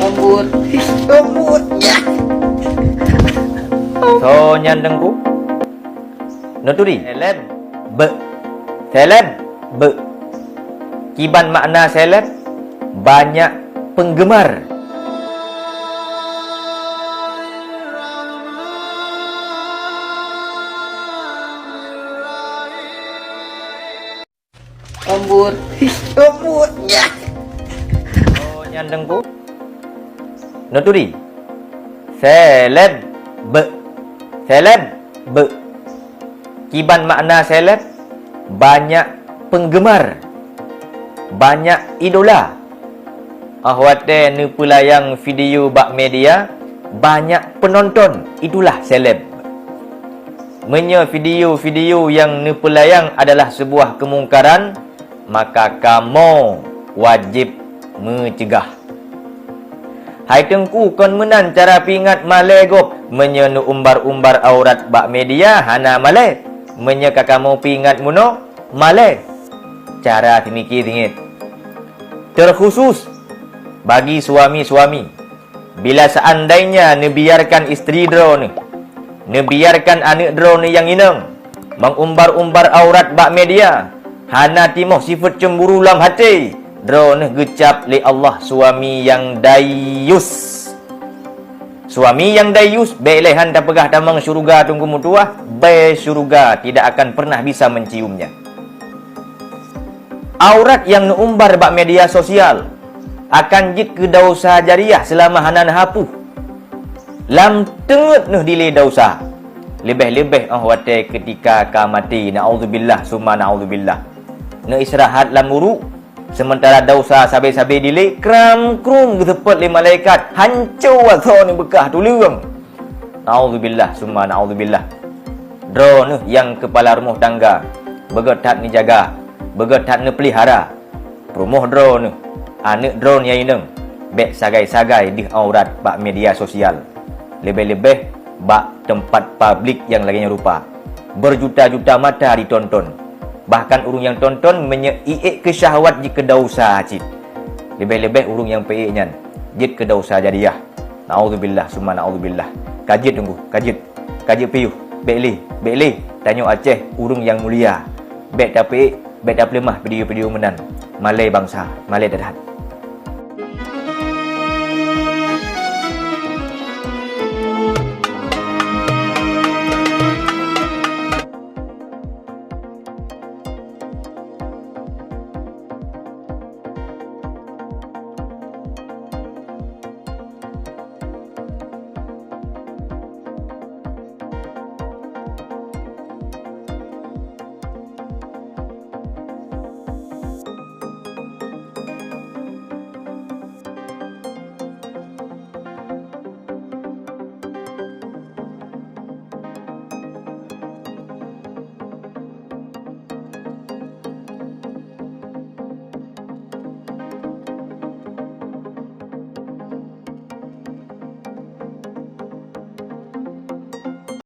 Ombur. Ombur. Ya. So nyandengku noturi seleb be kiban makna seleb banyak penggemar. Ombur. Ombur. Ya. So nyandengku noturi seleb be kiban makna seleb banyak penggemar, banyak idola. Ahwate nu pelayang video bak media banyak penonton, itulah seleb. Menye video-video yang nu pelayang adalah sebuah kemungkaran, maka kamu wajib mencegah. Hai tengku kon menan cara pingat malai gop menye nu umbar-umbar aurat bak media hana malai menye kakamu pingat muno malai. Cara timiki tingit terkhusus bagi suami-suami, bila seandainya nebiarkan istri drone, nebiarkan anak drone yang inang mengumbar-umbar aurat bak media, hana timoh sifat cemburu lam hati, drone gecap li Allah suami yang dayus. Suami yang dayus belehan tak pegah tamang syurga tunggu mutuah, be syurga tidak akan pernah bisa menciumnya. Aurat yang neumbar bak media sosial akan jid ke dosa jariah selama hanan hapuh. Lam tenget noh dile dosa. Lebih-lebih ahwate ketika ka mati, naudzubillah summa naudzubillah. Ne istirahat lam muru sementara dosa sabe-sabe dile kram krum getepet li malaikat hancur atau ni bekah tu lurang. Naudzubillah summa naudzubillah. Drone yang kepala rumah tangga begetat ni jaga, begetat ni pelihara. Rumah drone anak drone yang inang bek sagai-sagai di aurat bak media sosial. Lebih-lebih bak tempat publik yang lainnya rupa. Berjuta-juta mata ditonton. Bahkan urung yang tonton menyeiik ke syahwat jika dausa cip. Lebih-lebih urung yang peiknyan jid ke dausa jadiah. Naudzubillah summa naudzubillah. Kajit tunggu, kajit piuh, bekli, tanya Aceh urung yang mulia. Bek tak peik, bek tak lemah video-video menan. Malai bangsa, malai dadat.